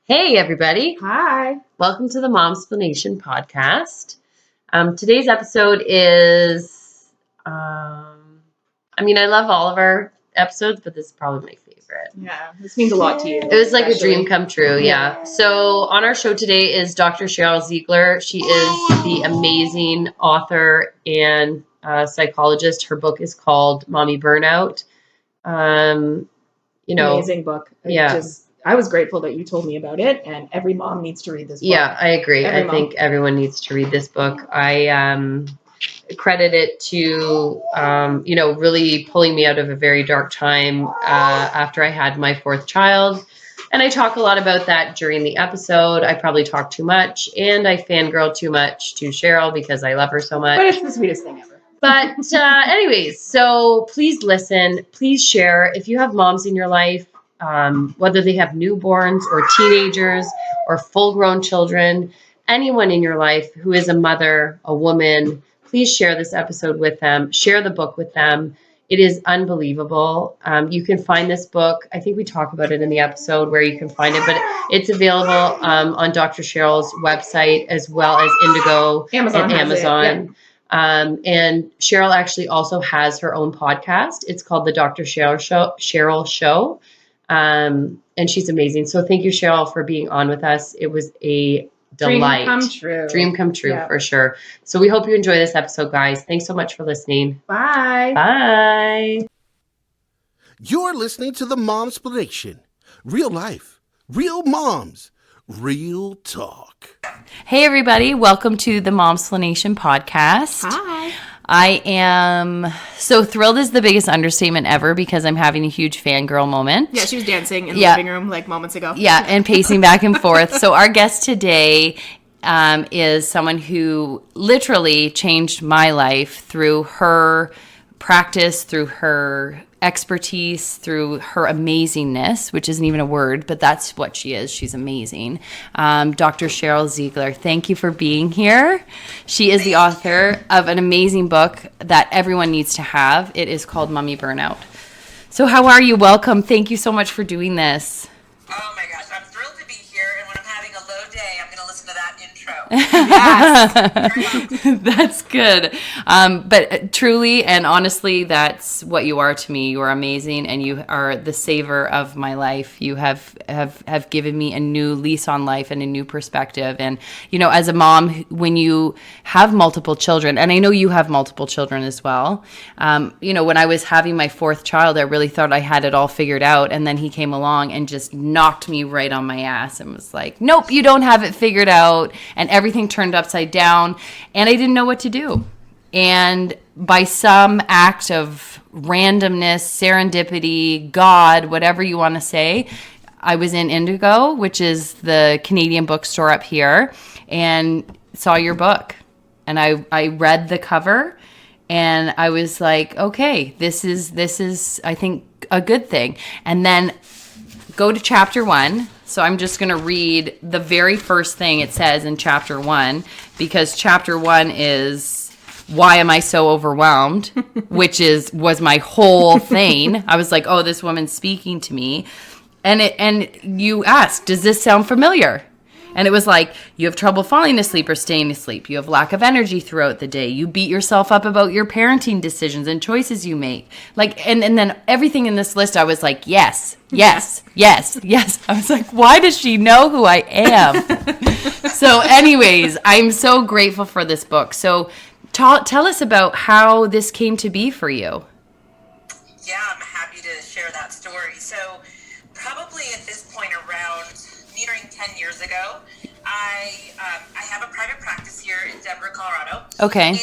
Hey, everybody. Hi. Welcome to the Momsplanation podcast. Today's episode is, I love all of our episodes, but this is probably my favorite. Yeah, this means a lot to you. It was like especially. a dream come true, yeah. So on our show today is Dr. Sheryl Ziegler. She is the amazing author and psychologist. Her book is called Mommy Burnout. Amazing book. I was grateful that you told me about it, and every mom needs to read this book. Yeah, I agree. I think everyone needs to read this book. I credit it to, really pulling me out of a very dark time after I had my fourth child. And I talk a lot about that during the episode. I probably talk too much, and I fangirl too much to Sheryl because I love her so much. But it's the sweetest thing ever. But anyways, so please listen. Please share. If you have moms in your life, whether they have newborns or teenagers or full-grown children, anyone in your life who is a mother, a woman, please share this episode with them. Share the book with them. It is unbelievable. You can find this book. I think we talk about it in the episode where you can find it, but it's available on Dr. Sheryl's website as well as Indigo and Amazon. And Sheryl actually also has her own podcast. It's called the Dr. Sheryl Show. And she's amazing. So thank you, Sheryl, for being on with us. It was a delight. Dream come true, yeah. For sure. So we hope you enjoy this episode, guys. Thanks so much for listening. Bye. Bye. You're listening to the Momsplanation. Real life, real moms, real talk. Hey, everybody. Welcome to the Momsplanation podcast. Hi. I am so thrilled is the biggest understatement ever because I'm having a huge fangirl moment. Yeah, she was dancing in the living room like moments ago. Yeah, and pacing back and forth. So our guest today is someone who literally changed my life through her practice, through her expertise, through her amazingness, which isn't even a word, but that's what she is. She's amazing. Dr. Sheryl Ziegler, thank you for being here. She is the author of an amazing book that everyone needs to have. It is called Mommy Burnout. So how are you? Welcome. Thank you so much for doing this. Oh my gosh, I'm thrilled to be here, and when I'm having a low day, I'm going to listen to that intro. Yes. That's good. But truly and honestly, that's what you are to me. You are amazing, and you are the saver of my life. You have given me a new lease on life and a new perspective. And, as a mom, when you have multiple children, and I know you have multiple children as well, when I was having my fourth child, I really thought I had it all figured out. And then he came along and just knocked me right on my ass and was like, nope, you don't have it figured out. And everything turned upside down, and I didn't know what to do. And by some act of randomness, serendipity, God, whatever you want to say, I was in Indigo, which is the Canadian bookstore up here, and saw your book. And I read the cover, and I was like, okay, this is I think a good thing. And then go to chapter 1. So I'm just going to read the very first thing it says in chapter 1, because chapter 1 is why am I so overwhelmed, which was my whole thing. I was like, oh, this woman's speaking to me. And you asked, does this sound familiar? And it was like, you have trouble falling asleep or staying asleep. You have lack of energy throughout the day. You beat yourself up about your parenting decisions and choices you make. Like, and then everything in this list, I was like, yes. I was like, why does she know who I am? So anyways, I'm so grateful for this book. So tell us about how this came to be for you. Yeah, I'm happy to share that story. So probably at this point around nearing 10 years ago, I have a private practice here in Denver, Colorado. Okay. And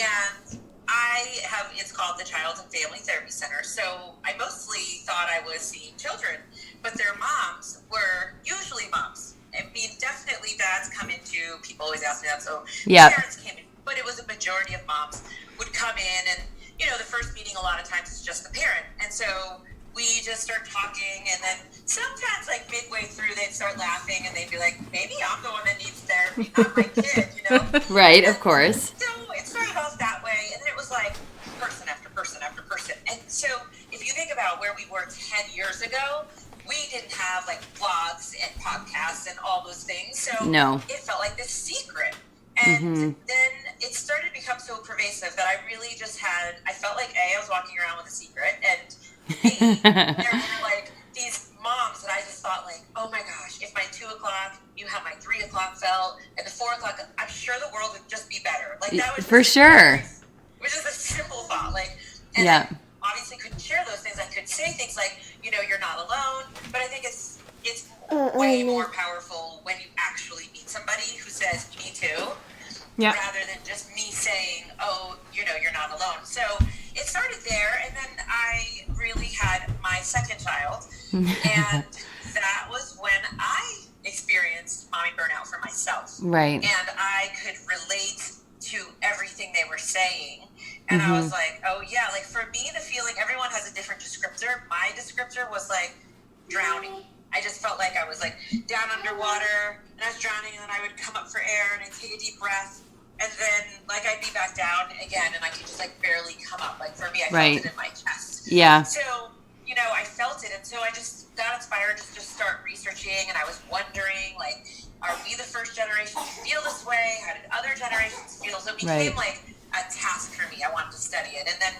it's called the Child and Family Therapy Center. So I mostly thought I was seeing children, but their moms were usually moms. I mean, definitely dads come into, people always ask me that, so parents came in, but it was a majority of moms would come in, and, the first meeting a lot of times is just the parent. And so we just start talking, and then sometimes like midway through they'd start laughing and they'd be like, maybe I'm the one that needs therapy, not my kid, Right, of course. So it started off that way, and then it was like person after person after person. And so if you think about where we were 10 years ago, we didn't have like blogs and podcasts and all those things. So it felt like this secret. And then it started to become so pervasive that I felt like I was walking around with a secret, and B, there were like these moms that I just thought like, oh my gosh, if my 2 o'clock knew how my 3 o'clock felt, and the 4 o'clock, I'm sure the world would just be better. Like that was for sure. It was just a simple thought. Like, and I obviously couldn't share those things. I could say things like, you know, you're not alone, but I think it's way more powerful when you actually meet somebody who says, me too. Yeah. Rather than just me saying, oh, you know, you're not alone. So it started there, and then I really had my second child, and that was when I experienced mommy burnout for myself. Right. And I could relate to everything they were saying. And I was like, oh, yeah, like for me, the feeling, everyone has a different descriptor. My descriptor was like drowning. I just felt like I was like down underwater, and I was drowning, and then I would come up for air, and I'd take a deep breath. And then, like, I'd be back down again, and I could just, like, barely come up. Like, for me, I felt it in my chest. Yeah. So, you know, I felt it. And so I just got inspired to just start researching. And I was wondering, like, are we the first generation to feel this way? How did other generations feel? So it became, like, a task for me. I wanted to study it. And then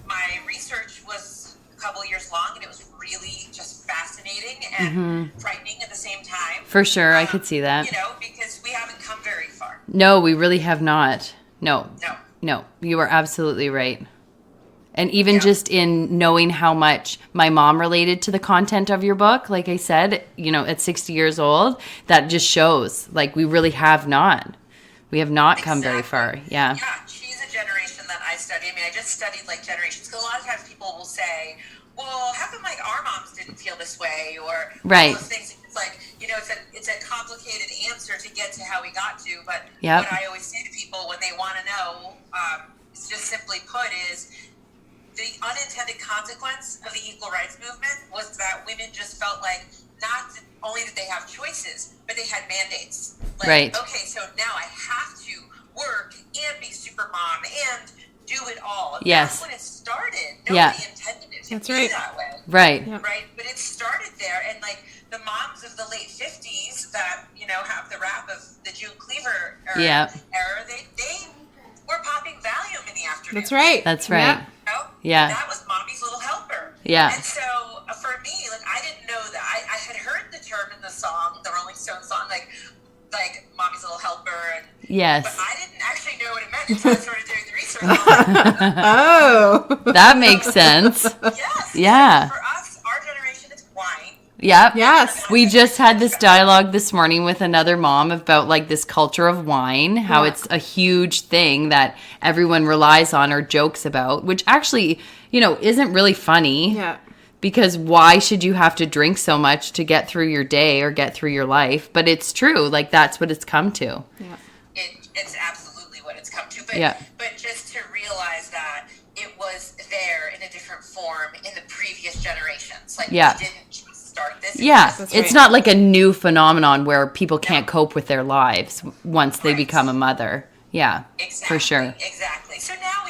my research was a couple of years long, and it was really just fascinating and frightening at the same time. For sure. I could see that. You know, because we haven't come very far. No, we really have not. No, you are absolutely right. And even just in knowing how much my mom related to the content of your book, like I said, you know, at 60 years old, that just shows, like, we really have not. We have not come very far. Yeah. Yeah, she's a generation that I study. I mean, I just studied, like, generations. Because a lot of times people will say, well, how come, like, our moms didn't feel this way? Or all those things. It's like, you know, it's a complicated answer to get to how we got to. But what I always say to people when they want to know, just simply put, is the unintended consequence of the equal rights movement was that women just felt like not only did they have choices, but they had mandates. Like, okay, so now I have to work and be super mom and do it all. That's when it started. Nobody intended it to be that way. Right. But it started there, and like the moms of the late 50s that, you know, have the rap of the June Cleaver era, they were popping Valium in the afternoon. That's right. You know? That was mommy's little helper. Yeah. And so for me, like, I didn't know that. I had heard the term in the song, the Rolling Stones song, like mommy's little helper. And, but I didn't actually know what it meant until I started doing the research. Oh, that makes sense. Yes. Yeah. So for us, our generation, it's wine. Yep. Yes. We just had this dialogue this morning with another mom about like this culture of wine, how it's a huge thing that everyone relies on or jokes about, which actually, you know, isn't really funny. Yeah. Because why should you have to drink so much to get through your day or get through your life? But it's true. Like, that's what it's come to. Yeah. It's absolutely what it's come to. But, but just to realize that it was there in a different form in the previous generations. Like, we didn't just start this. Yeah. It's not like a new phenomenon where people can't cope with their lives once they become a mother. Yeah. Exactly. For sure. Exactly. So now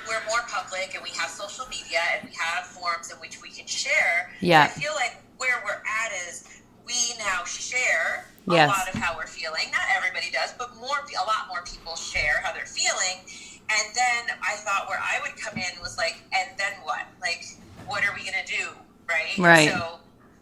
we're more public, and we have social media, and we have forums in which we can share. Yeah. I feel like where we're at is we now share a lot of how we're feeling. Not everybody does, but a lot more people share how they're feeling. And then I thought where I would come in was like, and then what? Like, what are we going to do? Right? Right. And so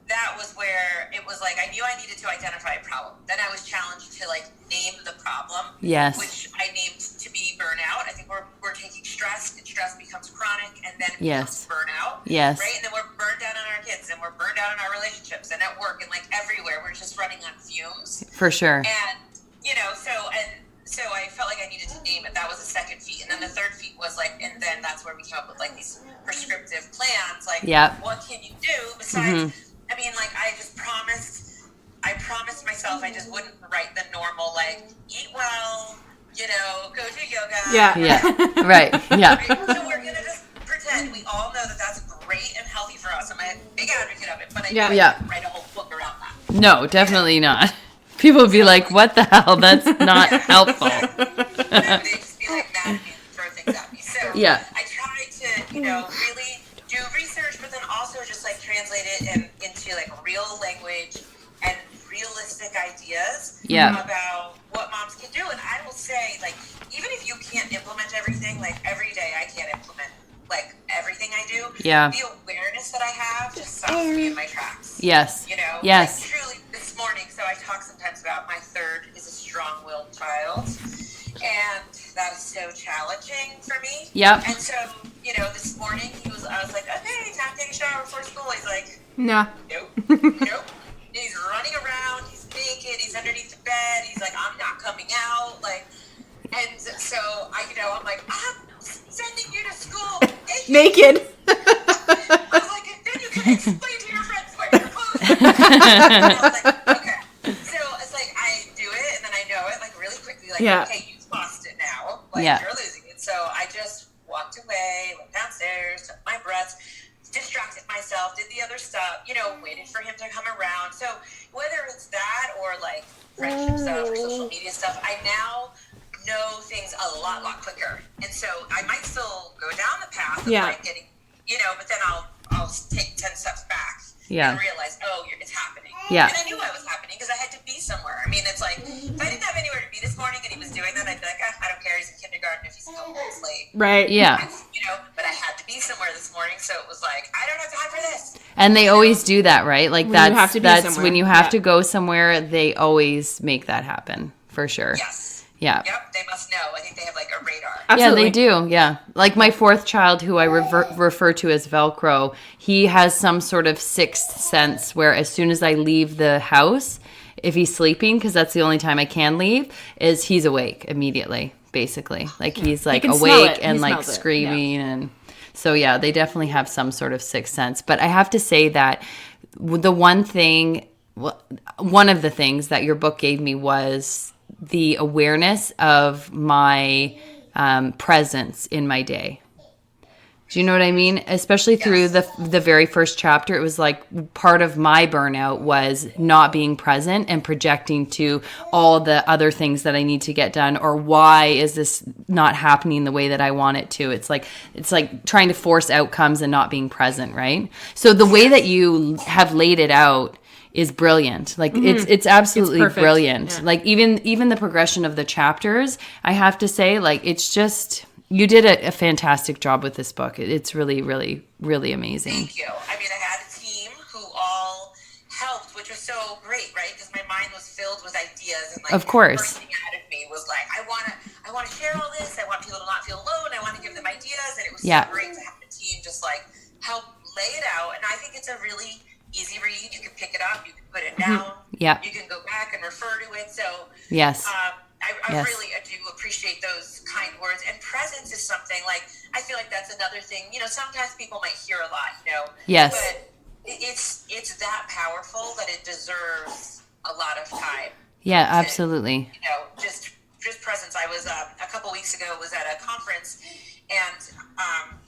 that was where it was like, I knew I needed to identify a problem. Then I was challenged to like name the problem. Yes. Which I named to be burnout. I think we're taking stress, and stress becomes chronic, and then it becomes burnout. Yes. Right? And then we're burned out on our kids, and we're burned out in our relationships, and at work, and like everywhere. We're just running on fumes. For sure. And, you know, so I felt like I needed to name it. That was the second feat. And then the third feat was like, and then that's where we came up with like these prescriptive plans. Like, what can you do besides, I mean, like, I promised myself I just wouldn't write the normal, like, eat well, you know, go do yoga. Yeah. Right. Yeah. So we're going to just pretend we all know that that's great and healthy for us. I'm a big advocate of it, but I can't write a whole book around that. No, definitely not. People would be like, what the hell? That's not helpful. They just be like mad at me and throw things at me. So I tried to, you know, really do research, but then also just like translate it into like real language and realistic like ideas Yeah. about what moms can do. And I will say, like, even if you can't implement everything, like every day I can't implement like everything I do. Yeah. The awareness that I have just stops me in my tracks. Yes. You know? Yes. Like, truly this morning, so I talk sometimes about my third is a strong-willed child. And that is so challenging for me. Yep. And so, you know, this morning I was like, okay, time to take a shower before school. He's like, Nah. nope, nope. He's running around. He's naked. He's underneath the bed. He's like, I'm not coming out. Like, and so I'm like, I'm sending you to school Naked. I was like, and then you can explain to your friends where you're clothes. I was like, okay. So it's like I do it, and then I know it like really quickly. Like, okay, you've lost it now. Like you're losing it. So I just walked away, went downstairs, took my breaths, distracted myself, did the other stuff, waited for him to come around. So whether it's that or like friendship stuff or social media stuff, I now know things a lot quicker. And so I might still go down the path of like getting, but then I'll take 10 steps back and realize, it's happening. Yeah. And I knew it was happening because I had to be somewhere. I mean, it's like, if I didn't have anywhere to be this morning and he was doing that, I'd be like, I don't care. He's in kindergarten if he's still late. Right. Yeah. But I had to be somewhere this morning. So it was like, I don't have time for this. And they always do that, right? Like when you have to be that's somewhere. when you have to go somewhere, they always make that happen for sure. Yes. Yeah. Yep. They must know. I think they have like a radar. Absolutely. Yeah, they do. Yeah. Like my fourth child, who I refer to as Velcro, he has some sort of sixth sense where as soon as I leave the house, if he's sleeping, because that's the only time I can leave, is he's awake immediately, basically. Like he's like awake and like screaming. And so, yeah, they definitely have some sort of sixth sense. But I have to say that the one of the things that your book gave me was the awareness of my presence in my day. Do you know what I mean? Especially through the very first chapter, it was like part of my burnout was not being present and projecting to all the other things that I need to get done, or why is this not happening the way that I want it to? It's like trying to force outcomes and not being present, right? So the way that you have laid it out is brilliant. Like it's absolutely brilliant. Yeah. Like even the progression of the chapters, I have to say, like it's just, you did a fantastic job with this book. It's really, really, really amazing. Thank you. I mean, I had a team who all helped, which was so great, right? Because my mind was filled with ideas, and like of course, the first thing out of me was like, I want to share all this. I want people to not feel alone. I want to give them ideas, and it was so great to have the team just like help lay it out. And I think it's a really easy read. You can pick it up. You can put it down. Yeah. You can go back and refer to it. So yes. I really do appreciate those kind words. And presence is something like, I feel like that's another thing. Sometimes people might hear a lot, Yes. But it's that powerful that it deserves a lot of time. Yeah, absolutely. Just presence. I was a couple weeks ago was at a conference, and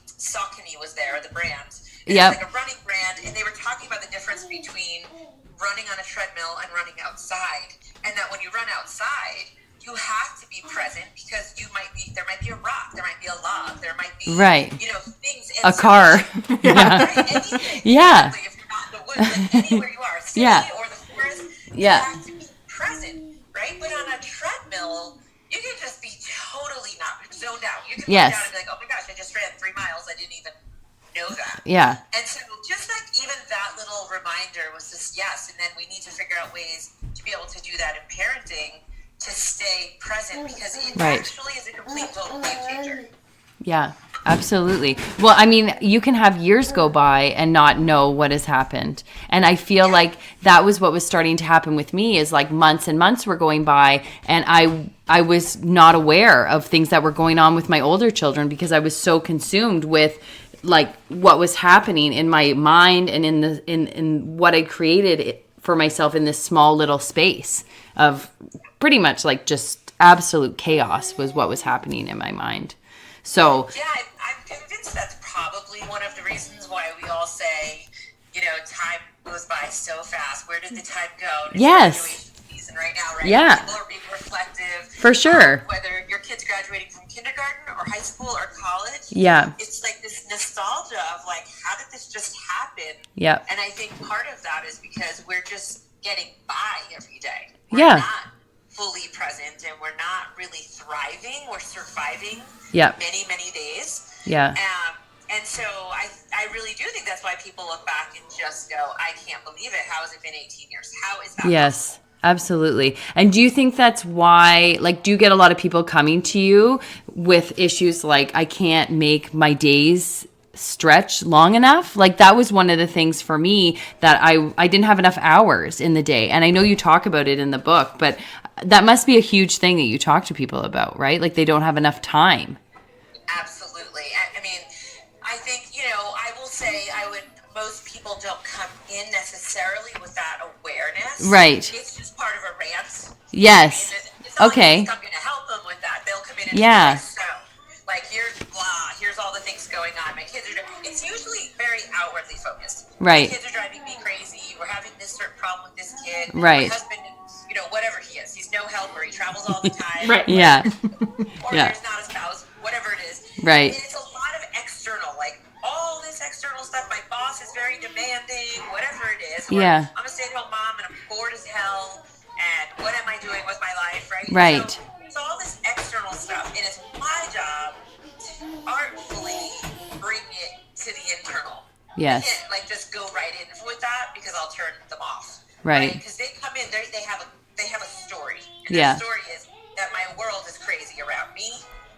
Saucony was there, the brand. Yeah. It's like a running brand, and they were talking about the difference between running on a treadmill and running outside, and that when you run outside, you have to be present because there might be a rock, there might be a log, there might be things. A car. Yeah. Right? Anything. Yeah. Exactly. If you're not in the woods, like anywhere you are, city or the forest, you have to be present, right? But on a treadmill, you can just be totally not zoned out. You can look down and be like, oh my gosh, I just ran 3 miles. I didn't even know that. Yeah. And so just like even that little reminder was just and then we need to figure out ways to be able to do that in parenting, to stay present, because it actually is a complete total game changer. Yeah, absolutely. Well, I mean, you can have years go by and not know what has happened. And I feel like that was what was starting to happen with me, is like months and months were going by, and I was not aware of things that were going on with my older children because I was so consumed with like what was happening in my mind and in what I created for myself in this small little space of pretty much like just absolute chaos was what was happening in my mind. So yeah, I'm convinced that's probably one of the reasons why we all say, time goes by so fast. Where did the time go? It's graduation season right now, right? Yeah. People are being reflective. For sure. Whether your kid's graduating from kindergarten or high school or college. Yeah. It's like this nostalgia of like, how did this just happen? Yeah. And I think part of that is because we're just getting by every day. Yeah. not fully present and we're not really thriving. We're surviving Yeah. many, many days. Yeah. And so I really do think that's why people look back and just go, I can't believe it. How has it been 18 years? How is that Yes. possible? Absolutely. And do you think that's why, like, do you get a lot of people coming to you with issues like, I can't make my days stretch long enough? Like, that was one of the things for me, that I didn't have enough hours in the day. And I know you talk about it in the book, but that must be a huge thing that you talk to people about, right? Like, they don't have enough time. Absolutely. I mean, I think, I will say most people don't come in necessarily with that awareness. Right. It's just part of a rant. Yes. I mean, it's not Okay. like I'm going to help them with that. They'll come in and Yeah. be like, here's all the things going on. My kids are, it's usually very outwardly focused. Right. My kids are driving me crazy. We're having this certain problem with this kid. Right. My husband, whatever he is, he's no helper. He travels all the time. Right. Yeah. Or Yeah. there's not a spouse, whatever it is. Right. And it's a lot of external, like all this external stuff. My boss is very demanding, whatever it is. Or Yeah. I'm a stay-at-home mom and I'm bored as hell. And what am I doing with my life, right? Right. So it's all this external stuff. And it's my job to artfully bring it to the internal. Yes. I can't, just go right in with that because I'll turn them off. Right. Because they come in, they have a story. And Yeah. their story is that my world is crazy around me.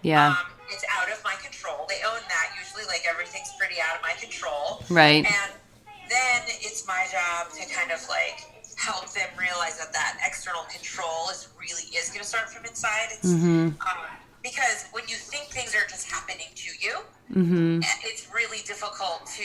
Yeah. It's out of my control. They own that usually, everything's pretty out of my control. Right. And then it's my job to kind of help them realize that external control is going to start from inside. It's, because when you think things are just happening to you, it's really difficult to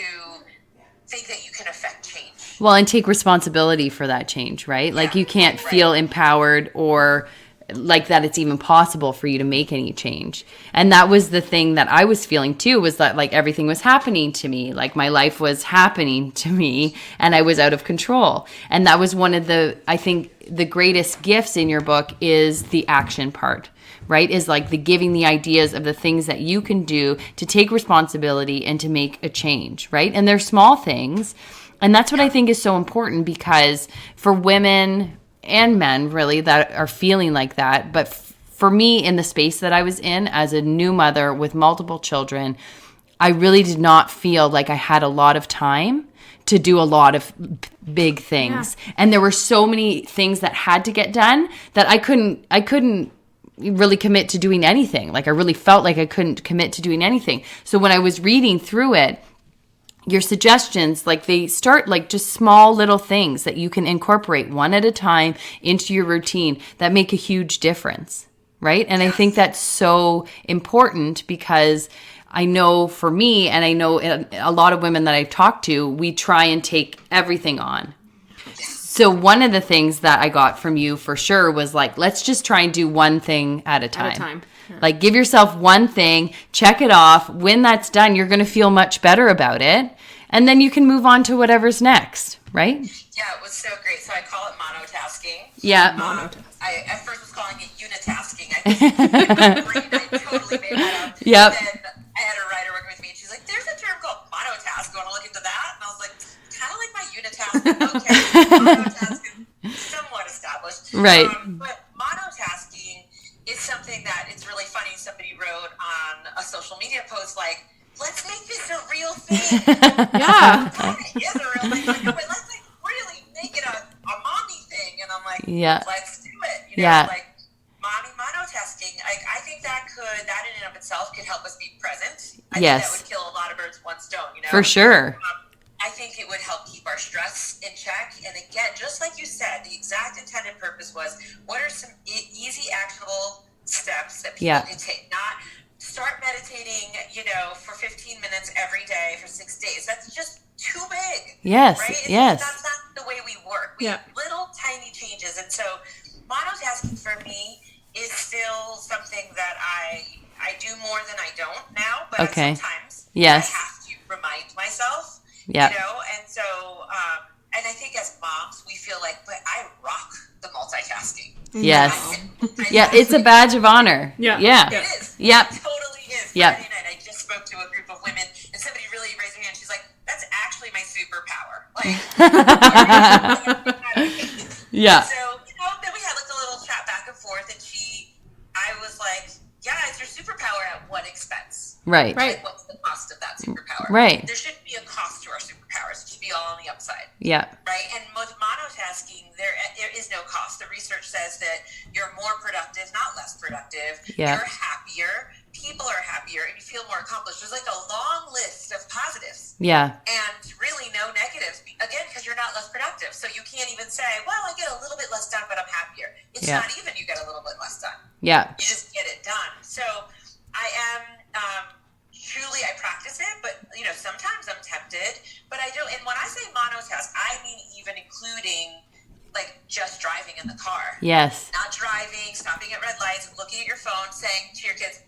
think that you can affect change. Well, and take responsibility for that change, right? Like, you can't feel empowered or like that it's even possible for you to make any change. And that was the thing that I was feeling too, was that everything was happening to me. Like, my life was happening to me and I was out of control. And that was one of I think the greatest gifts in your book is the action part, right? Is the giving the ideas of the things that you can do to take responsibility and to make a change, right? And they're small things. And that's what I think is so important, because for women and men really that are feeling like that, but for me, in the space that I was in as a new mother with multiple children, I really did not feel like I had a lot of time to do a lot of big things. Yeah. And there were so many things that had to get done that I couldn't really commit to doing anything. I really felt like I couldn't commit to doing anything. So when I was reading through it, your suggestions, they start just small little things that you can incorporate one at a time into your routine that make a huge difference, right? And I think that's so important, because I know for me, and I know a lot of women that I've talked to, we try and take everything on. So one of the things that I got from you for sure was let's just try and do one thing at a time. Yeah. Give yourself one thing, check it off. When that's done, you're going to feel much better about it. And then you can move on to whatever's next, right? Yeah, it was so great. So I call it monotasking. Yeah. I at first was calling it unitasking. I totally made that up. Yep. And then I had a writer working with me, and she's like, there's a term called monotask. You want to look into that? And I was like, kind of like my unitasking. Okay. Monotasking is somewhat established. Right. But monotasking is something that it's really funny. Somebody wrote on a social media post let's make this a real thing. Yeah. It is a real thing. But let's really make it a mommy thing. And I'm like, yeah, let's do it. Yeah. Mommy monotasking. I think that in and of itself could help us be present. I Yes. think that would kill a lot of birds with one stone, For sure. I think it would help keep our stress in check. And again, just like you said, the exact intended purpose was, what are some easy, actionable steps that people can take? Not start meditating, for 15 minutes every day for 6 days. That's just too big. Yes. Right? Yes. That's not the way we work. We have little tiny changes. And so monotasking for me is still something that I do more than I don't now, but sometimes I have to remind myself, and so, and I think as moms, we feel but I rock the multitasking. Yes. It's a badge of honor. Yeah. It is. Yep. It totally is. Yep. Friday night, I just spoke to a group of women, and somebody really raised their hand. She's like, that's actually my superpower. Yeah. So, then we had what expense. Right. Like, what's the cost of that superpower? Right. There shouldn't be a cost to our superpowers. It should be all on the upside. Yeah. Right. And with monotasking, there is no cost. The research says that you're more productive, not less productive. Yeah. You're happier. People are happier, and you feel more accomplished. There's like a long list of positives. Yeah. And really no negatives. Again, because you're not less productive. So you can't even say, well, I get a little bit less done, but I'm happier. It's not even you get a little bit less done. Yeah. You just get it done. So I am truly, I practice it, but sometimes I'm tempted, but I don't. And when I say monotask, I mean even including like just driving in the car. Yes. Not driving, stopping at red lights, looking at your phone, saying to your kids,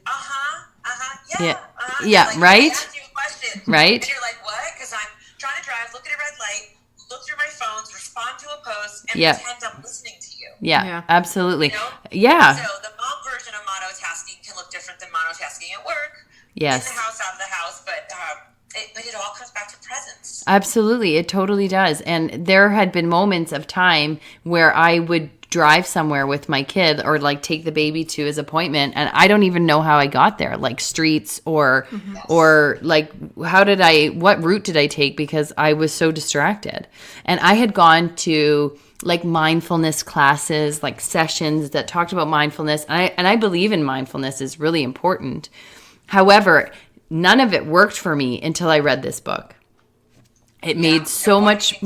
yeah, like, right? I ask you a question. Right. And you're like, what? Because I'm trying to drive, look at a red light, look through my phones, respond to a post, and pretend I'm listening to you. Yeah, absolutely. Yeah. So the mom version of monotasking can look different than monotasking at work. Yes. In the house, out of the house, but it all comes back to presence. Absolutely. It totally does. And there had been moments of time where I would drive somewhere with my kid or like take the baby to his appointment, and I don't even know how I got there, like streets or like what route did I take, because I was so distracted. And I had gone to like mindfulness classes, like sessions that talked about mindfulness, and I believe in mindfulness is really important. However, none of it worked for me until I read this book. It made so much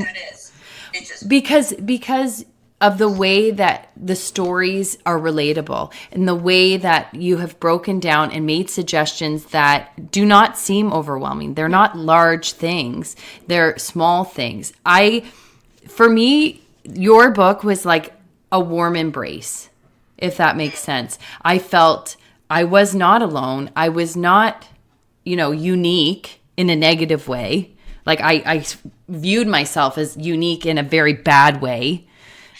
because of the way that the stories are relatable and the way that you have broken down and made suggestions that do not seem overwhelming. They're not large things. They're small things. For me, your book was like a warm embrace, if that makes sense. I felt I was not alone. I was not, unique in a negative way. Like I viewed myself as unique in a very bad way.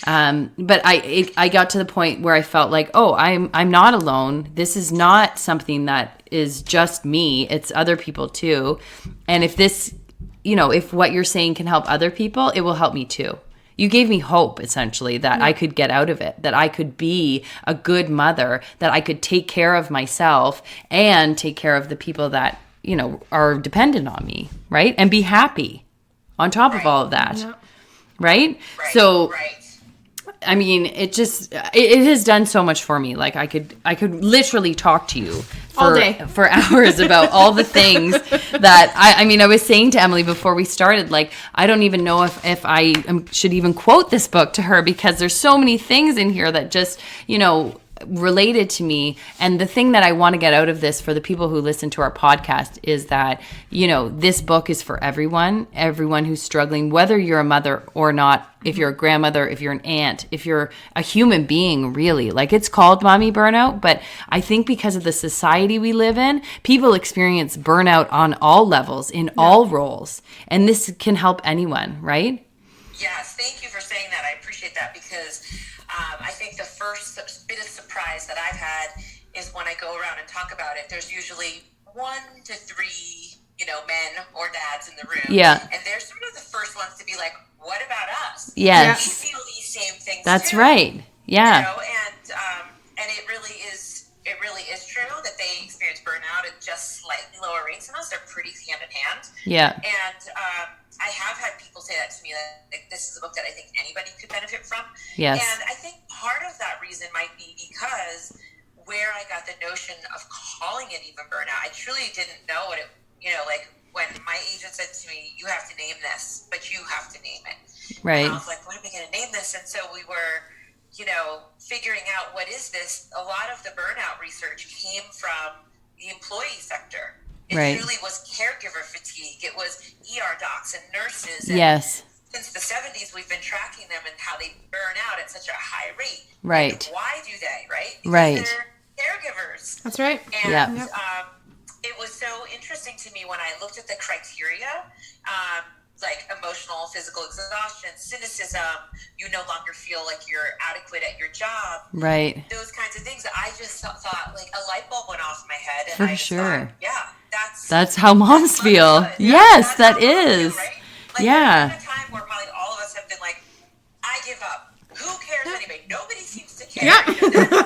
But I got to the point where I felt like, oh, I'm not alone. This is not something that is just me. It's other people too. And if this, if what you're saying can help other people, it will help me too. You gave me hope, essentially, that I could get out of it, that I could be a good mother, that I could take care of myself and take care of the people that, are dependent on me, right? And be happy on top of all of that, right? So, I mean, it has done so much for me. Like I could literally talk to you all day for hours about all the things that I was saying to Emily before we started, like, I don't even know if I should even quote this book to her, because there's so many things in here that just, related to me. And the thing that I want to get out of this for the people who listen to our podcast is that, this book is for everyone who's struggling, whether you're a mother or not, if you're a grandmother, if you're an aunt, if you're a human being, really. Like, it's called Mommy Burnout, but I think because of the society we live in, people experience burnout on all levels, in all roles. And this can help anyone, right? Yes, thank you for saying that. I appreciate that, because I think the first bit of surprise that I've had is when I go around and talk about it, there's usually 1 to 3, men or dads in the room. Yeah. And they're sort of the first ones to be like, what about us? Yes. We feel these same things That's too. right. Yeah. And it really is true that they experience burnout at just slightly lower rates. Sometimes they're pretty hand in hand. Yeah. And I have had people say that to me, that like, this is a book that I think anybody could benefit from. Yes. And I think part of that reason might be because where I got the notion of calling it even burnout, I truly didn't know what it, like when my agent said to me, you have to name this, but you have to name it. Right. And I was like, what am I going to name this? And so we were, figuring out what is this. A lot of the burnout research came from the employee sector. It truly was caregiver fatigue. It was ER docs and nurses. And yes. Since the 70s, we've been tracking them and how they burn out at such a high rate. Right. And why do they, right? Because right. they're caregivers. That's right. And it was so interesting to me when I looked at the criteria, like emotional, physical exhaustion, cynicism, you no longer feel like you're adequate at your job. Right. Those kinds of things. I just thought like a light bulb went off in my head. And For I just sure. thought, that's how moms feel. Good. Yes, that's that is. Right? Like, there's been a time where probably all of us have been like, I give up. Who cares anyway? nobody seems to care.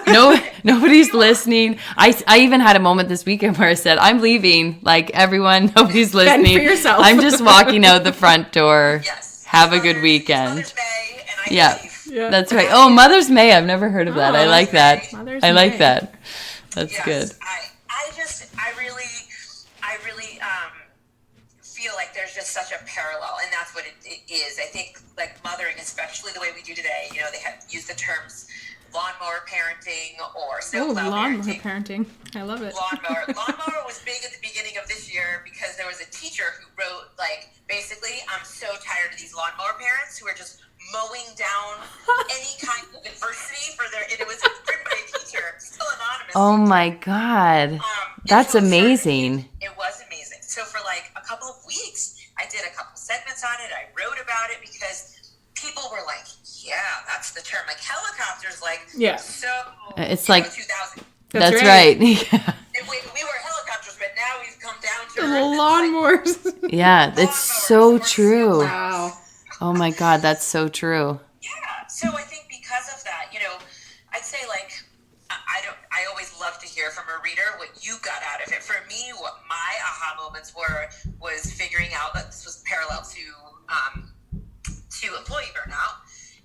No, nobody's listening. I even had a moment this weekend where I said, I'm leaving. Like, everyone, nobody's listening. Fend for yourself. I'm just walking out the front door. Yes. Have a good weekend. Mother's Day, and I leave. Yeah. That's right. Oh, Mother's May. I've never heard of that. I like that. Mother's I like May. that. That's Yes, good. I really feel like there's just such a parallel, and that's what it is. I think, like, mothering, especially the way we do today, you know, they have used the terms lawnmower parenting or snowplow lawnmower parenting. I love it. Lawnmower was big at the beginning of this year because there was a teacher who wrote, like, basically, I'm so tired of these lawnmower parents who are just mowing down any kind of adversity for their, and it was written by a teacher, still anonymous. Oh my God. That's amazing. It was amazing. So for like a couple of weeks, I did a couple segments on it. I wrote about it because people were like, yeah, that's the term. Like helicopters, like, Yeah. so It's like 2000. That's right. Yeah. We were helicopters, but now we've come down to The lawnmowers. Yeah, it's so true. Wow. Oh my God, that's so true. Yeah. So I think because of that, you know, I'd say like I always love to hear from a reader what you got out of it. For me, what my aha moments were was figuring out that this was parallel to employee burnout.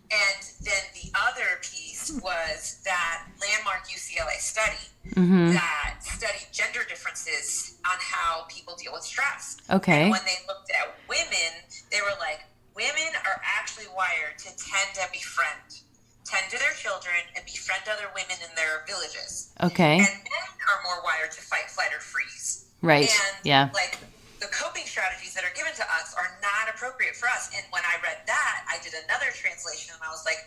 And then the other piece was that landmark UCLA study that studied gender differences on how people deal with stress. Okay. And when they looked at women, they were like, women are actually wired to tend to their children and befriend other women in their villages. Okay. And men are more wired to fight, flight, or freeze. Right. And Yeah. like the coping strategies that are given to us are not appropriate for us. And when I read that, I did another translation and I was like,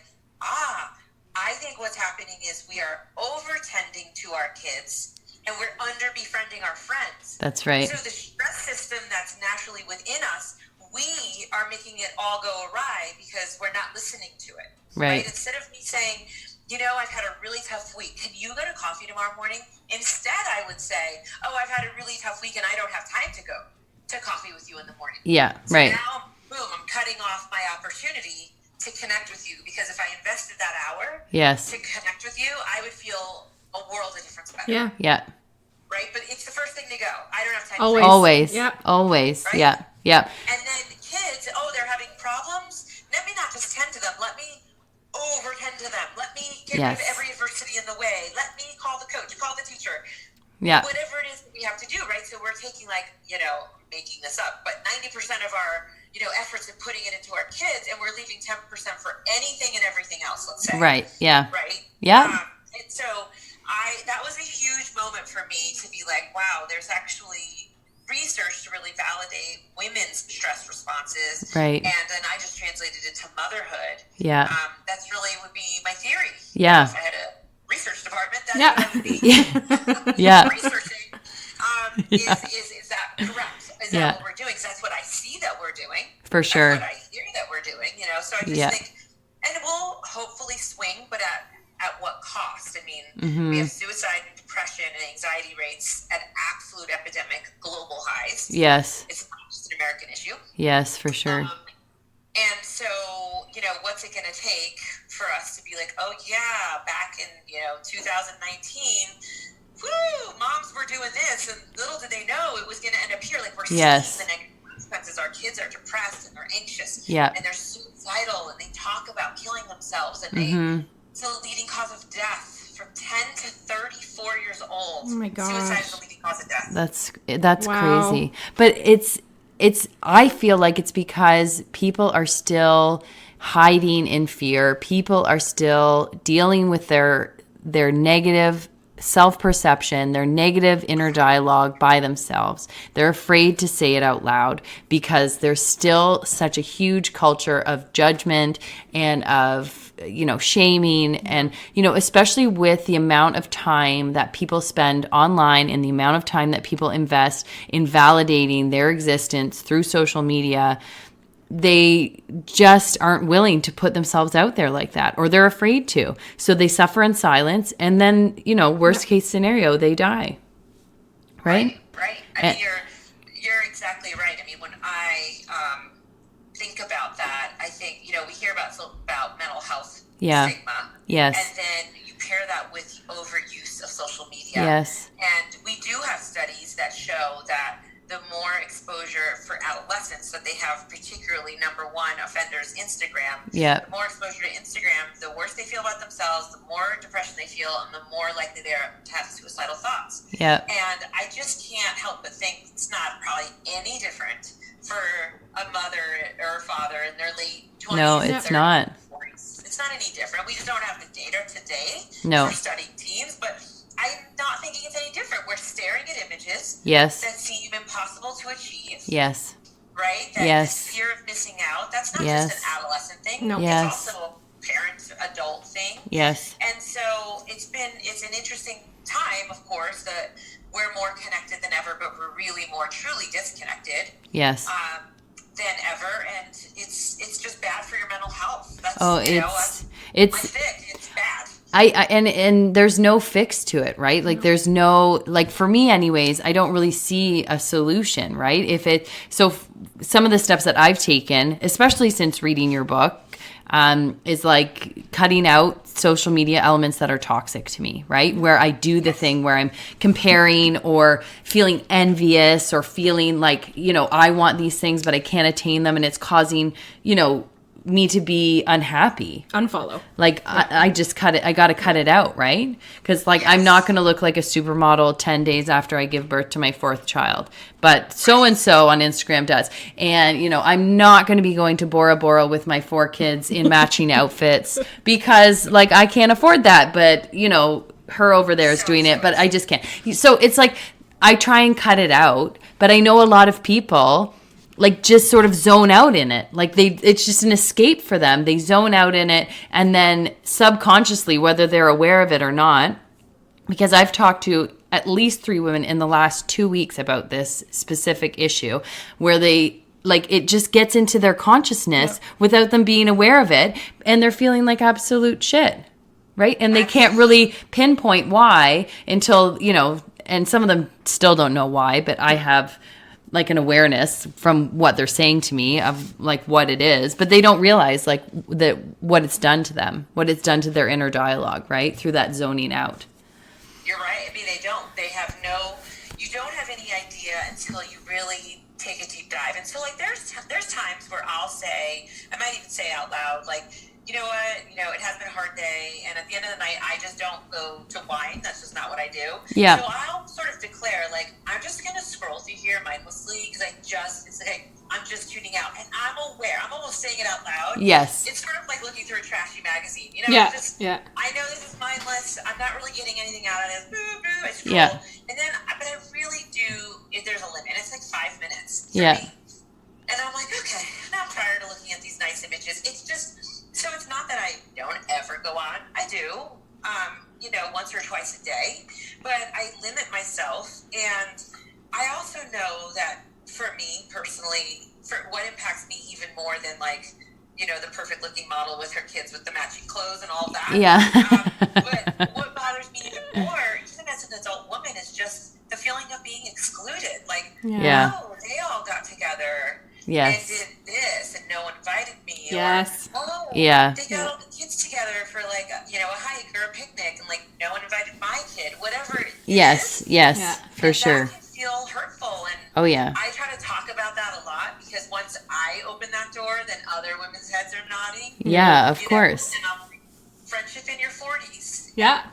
I think what's happening is we are over tending to our kids and we're under befriending our friends. That's right. So the stress system that's naturally within us, we are making it all go awry because we're not listening to it. Right. Instead of me saying, you know, I've had a really tough week. Can you go to coffee tomorrow morning? Instead, I would say, oh, I've had a really tough week and I don't have time to go to coffee with you in the morning. Yeah, So right. now, boom, I'm cutting off my opportunity to connect with you because if I invested that hour Yes. to connect with you, I would feel a world of difference better. Yeah. Yeah. Right? But it's the first thing to go. I don't have time Always. to Always. Yeah. Always. Right? Yeah. Yeah. And then kids, they're having problems. Let me not just tend to them. Let me over-tend to them. Let me get rid of every adversity in the way. Let me call the coach, call the teacher. Yeah. Whatever it is that we have to do, right? So we're taking making this up, but 90% of our, efforts in putting it into our kids, and we're leaving 10% for anything and everything else, let's say. Right. Yeah. Right? Yeah. And so that was a huge moment for me to be like, wow, there's actually research to really validate women's stress responses. Right. And then I just translated it to motherhood. Yeah. That's really would be my theory. Yeah. If I had a research department, that's Yeah. what I would be. Yeah. Researching. Is that correct? Is that what we're doing? Because that's what I see that we're doing. For sure. That's what I hear that we're doing. So I just think, and we'll hopefully swing, but at what cost? I mean, we have suicide and depression and anxiety rates at absolute epidemic global highs. Yes. It's not just an American issue. Yes, for sure. And so, what's it going to take for us to be like, oh yeah, back in, 2019, woo, moms were doing this, and little did they know it was going to end up here. Like we're seeing the negative consequences. Our kids are depressed and they're anxious, and they're suicidal, and they talk about killing themselves, and it's a leading cause of death from 10 to 34 years old. Oh my gosh. Suicide is the leading cause of death. That's Wow. crazy. But I feel like it's because people are still hiding in fear. People are still dealing with their negative self-perception, their negative inner dialogue by themselves. They're afraid to say it out loud because there's still such a huge culture of judgment and of shaming, and especially with the amount of time that people spend online and the amount of time that people invest in validating their existence through social media. They just aren't willing to put themselves out there like that, or they're afraid to. So they suffer in silence, and then, worst case scenario, they die. Right? Right. I mean, you're exactly right. I mean, when I think about that, I think, we hear about mental health stigma. Yes. And then you pair that with the overuse of social media. Yes. And we do have studies that show that the more exposure for adolescents that they have, particularly number one offenders, Instagram. Yep. The more exposure to Instagram, the worse they feel about themselves, the more depression they feel, and the more likely they are to have suicidal thoughts. Yep. And I just can't help but think it's not probably any different for a mother or a father in their late 20s. No, it's not. 40s. It's not any different. We just don't have the data today No. for studying teens, but I'm not thinking it's any different. We're staring at images Yes. that seem impossible to achieve. Yes. Right? That Yes. this fear of missing out, that's not Yes. just an adolescent thing. No. Yes. It's also a parent, adult thing. Yes. And so it's an interesting time, of course, that we're more connected than ever, but we're really more truly disconnected Yes. than ever. And it's just bad for your mental health. That's, Oh, that's it's my fix. It's bad. And there's no fix to it, right? Like there's no, like for me anyways, I don't really see a solution, right? Some of the steps that I've taken, especially since reading your book, is like cutting out social media elements that are toxic to me, right? Where I do the thing where I'm comparing or feeling envious or feeling like, I want these things, but I can't attain them. And it's causing, me to be unhappy. Unfollow. Like I just cut it. I got to cut it out, right? Because I'm not going to look like a supermodel 10 days after I give birth to my 4th child, but so-and-so on Instagram does. And, I'm not going to be going to Bora Bora with my 4 kids in matching outfits because I can't afford that. But, her over there is doing it, but I just can't. So it's like, I try and cut it out, but I know a lot of people just sort of zone out in it. It's just an escape for them. They zone out in it. And then subconsciously, whether they're aware of it or not, because I've talked to at least 3 women in the last 2 weeks about this specific issue where they, it just gets into their consciousness without them being aware of it. And they're feeling like absolute shit. Right. And they can't really pinpoint why until, and some of them still don't know why, but I have an awareness from what they're saying to me of what it is, but they don't realize that what it's done to them, what it's done to their inner dialogue, right? Through that zoning out. You're right. I mean, you don't have any idea until you really take a deep dive. And so there's times where I might even say out loud, you know what, it has been a hard day, and at the end of the night, I just don't go to wine. That's just not what I do. Yeah. So I'll sort of declare, I'm just going to scroll through here mindlessly because I'm just tuning out, and I'm aware. I'm almost saying it out loud. Yes. It's sort of like looking through a trashy magazine. Yeah. I know this is mindless. I'm not really getting anything out of this. Boo, boo. I scroll. Yeah. And then, but I really do, if there's a limit, it's 5 minutes. Yeah. Me. And I'm like, okay, now I'm tired of looking at these nice images. It's just, so it's not that I don't ever go on. I do, once or twice a day, but I limit myself. And I also know that for me personally, for what impacts me even more than the perfect looking model with her kids with the matching clothes and all that. Yeah. But what bothers me even more, even as an adult woman, is just the feeling of being excluded. Oh, they all got together. Yes. And did this, and no one invited me. Yes. Or, Yeah. They got all the kids together for a hike or a picnic, and no one invited my kid. Whatever it Yes. is. Yes. Yeah. For sure. That can feel hurtful, and Oh yeah. I try to talk about that a lot because once I open that door, then other women's heads are nodding. Yeah. Of course. And friendship in your 40s. Yeah.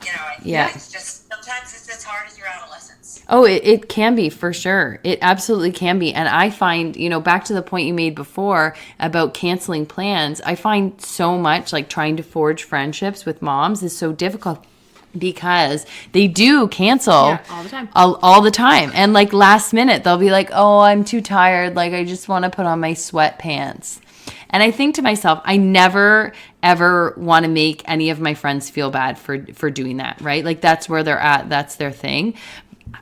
Yeah. It's just sometimes it's as hard as your adolescence. Oh, it can be for sure. It absolutely can be. And I find, back to the point you made before about canceling plans, I find so much trying to forge friendships with moms is so difficult because they do cancel all the time. All the time. And last minute, they'll be like, oh, I'm too tired. I just want to put on my sweatpants. And I think to myself, I never, ever want to make any of my friends feel bad for doing that, right? That's where they're at. That's their thing.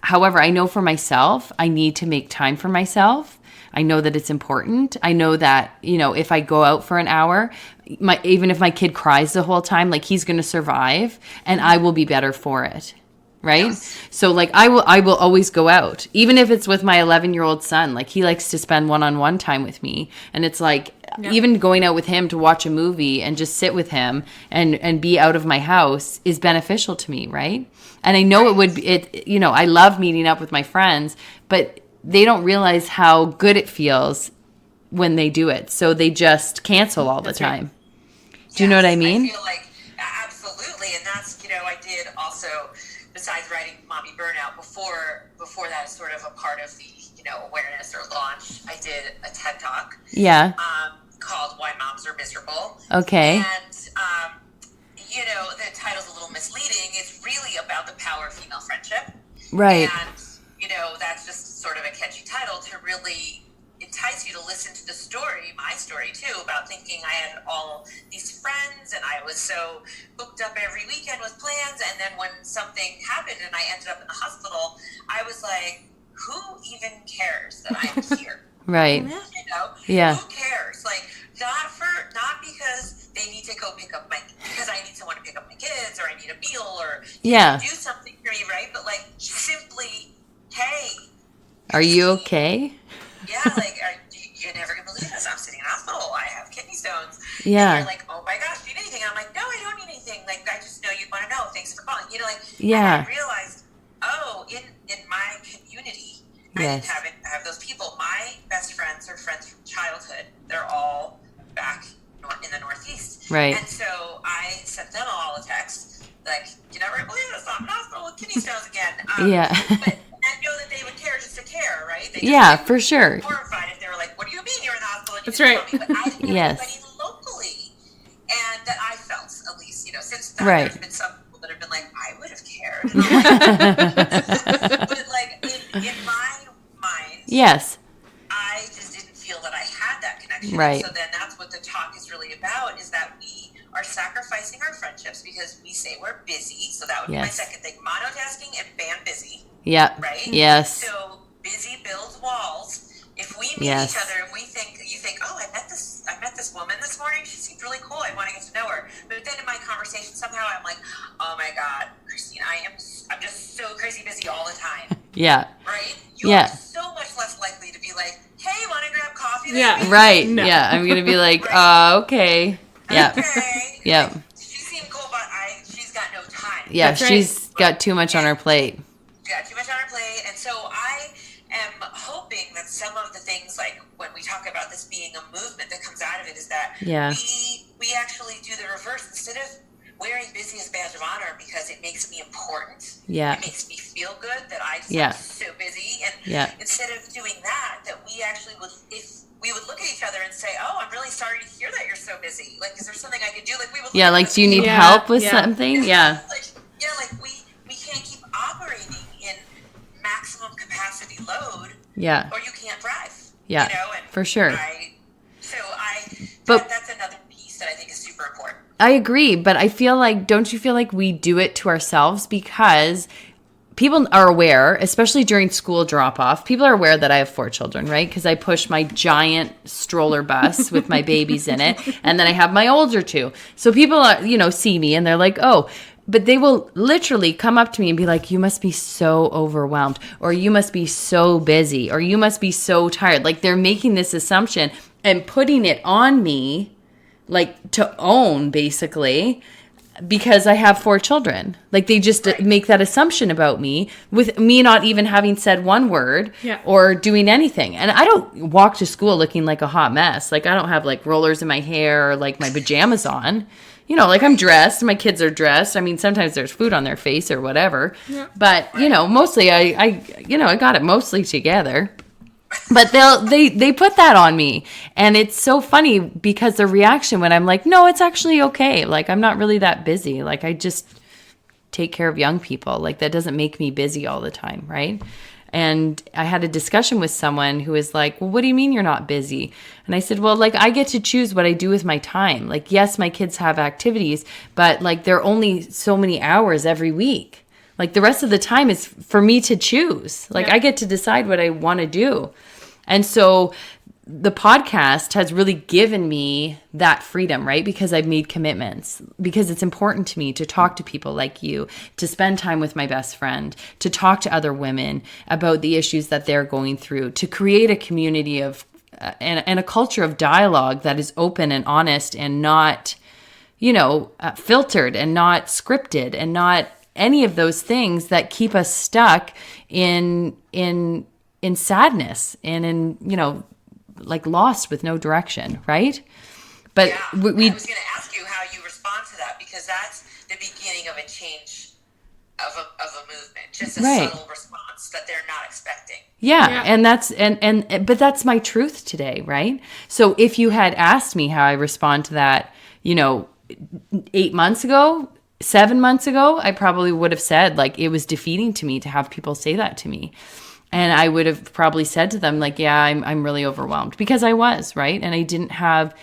However, I know for myself, I need to make time for myself. I know that it's important. I know that, if I go out for an hour, even if my kid cries the whole time, he's going to survive and I will be better for it. right? Yes. So like I will always go out, even if it's with my 11-year-old son. Like he likes to spend one-on-one time with me, and it's like even going out with him to watch a movie and just sit with him and be out of my house is beneficial to me, right? And I know I love meeting up with my friends, but they don't realize how good it feels when they do it. So they just cancel all the time. Right. Do you know what I mean? I feel like absolutely. And that's, I did also, besides writing Mommy Burnout, before that is sort of a part of the, awareness or launch, I did a TED Talk. Yeah. Called Why Moms Are Miserable. Okay. And, the title's a little misleading. It's really about the power of female friendship. Right. And, that's just sort of a catchy title to really entice you to listen to the story, my story too, about thinking I had all these friends and I was so booked up every weekend with plans. And then when something happened and I ended up in the hospital, I was like, who even cares that I'm here? Right. Yeah. Who cares? Like, not because they need to go because I need someone to pick up my kids, or I need a meal, or do something for me, right? But like, simply, hey, are you okay? Yeah, like, you're never gonna believe this. I'm sitting in hospital. I have kidney stones. Yeah. And you're like, oh my gosh, do you need anything? And I'm like, no, I don't need anything. Like, I just know you'd want to know. Thanks for calling. Yeah. And I realized, in my community, I have those people. My best friends are friends from childhood. They're all back in the Northeast. Right. And so I sent them all a text, like, you never believe this. I'm in hospital with kidney stones again. But I know that they would care just to care, right? For sure. Horrified if they were like, what do you mean you're in the hospital? And That's right. But I didn't have anybody locally. And that I felt, at least, since then, there's been some people that have been like, I would have cared. But like, in my mind, yes, I just didn't feel that I had that connection. Right. And so then that's what the talk is really about, is that we are sacrificing our friendships because we say we're busy. So that would be my second thing. Monotasking and ban busy. Yeah. Right? Yes. So busy builds walls. If we meet each other and you think, oh, I met this woman this morning. She seemed really cool. I want to get to know her. But then in my conversation, somehow I'm like, oh my God, Christine, I'm just so crazy busy all the time. Yeah. Right? You're so much less likely to be like, hey, want to grab coffee? Right. No. Yeah. I'm going to be like, okay. Yeah. Okay. Yeah. She seemed cool, but she's got no time. Yeah. That's right. She's got too much on her plate. Got too much on her plate. And so I am hoping that some of the things, like when we talk about this being a movement that comes out of it, is that we actually do the reverse. Instead of wearing busy as a badge of honor because it makes me important, it makes me feel good that I just am so busy. And instead of doing that we actually would, if we would look at each other and say, oh, I'm really sorry to hear that you're so busy. Like, is there something I could do? Like, we would like, do you need help with something? Yeah. Like we can't keep operating in maximum capacity load. Yeah. Or you can't thrive. Yeah. And for sure. That's another piece that I think is super important. I agree, but don't you feel like we do it to ourselves? Because people are aware, especially during school drop-off, people are aware that I have 4 children, right? Because I push my giant stroller bus with my babies in it, and then I have my older 2. So people are, see me, and they're like, oh, but they will literally come up to me and be like, you must be so overwhelmed, or you must be so busy, or you must be so tired. Like, they're making this assumption and putting it on me, like, to own, basically, because I have 4 children. Like, they just make that assumption about me with me not even having said one word or doing anything. And I don't walk to school looking like a hot mess. Like, I don't have like rollers in my hair or like my pajamas on. Like, I'm dressed, my kids are dressed. I mean, sometimes there's food on their face or whatever. Yeah. But, mostly I got it mostly together. But they put that on me, and it's so funny because the reaction when I'm like, no, it's actually okay. Like, I'm not really that busy. Like, I just take care of young people. Like, that doesn't make me busy all the time, right? And I had a discussion with someone who was like, well, what do you mean you're not busy? And I said, well, like, I get to choose what I do with my time. Like, yes, my kids have activities, but like, there are only so many hours every week. Like, the rest of the time is for me to choose. Like, I get to decide what I want to do. And so the podcast has really given me that freedom, right? Because I've made commitments, because it's important to me to talk to people like you, to spend time with my best friend, to talk to other women about the issues that they're going through, to create a community of and a culture of dialogue that is open and honest and not, filtered and not scripted and not any of those things that keep us stuck in sadness and in, like lost with no direction, right? But I was going to ask you how you respond to that, because that's the beginning of a change of a movement, just a subtle response that they're not expecting. Yeah. And that's but that's my truth today, right? So if you had asked me how I respond to that, 8 months ago, 7 months ago, I probably would have said like it was defeating to me to have people say that to me. And I would have probably said to them, like, yeah, I'm really overwhelmed, because I was, right? And I didn't have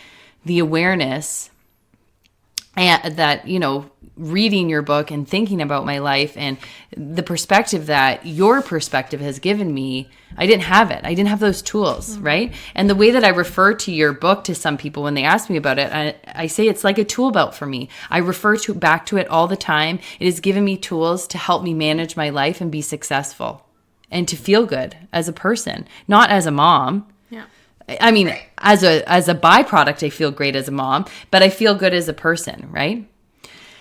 the awareness and that, reading your book and thinking about my life and the perspective that your perspective has given me, I didn't have it. I didn't have those tools, right? And the way that I refer to your book to some people when they ask me about it, I say it's like a tool belt for me. I refer back to it all the time. It has given me tools to help me manage my life and be successful and to feel good as a person, not as a mom. Yeah. I mean, as a byproduct, I feel great as a mom, but I feel good as a person, right?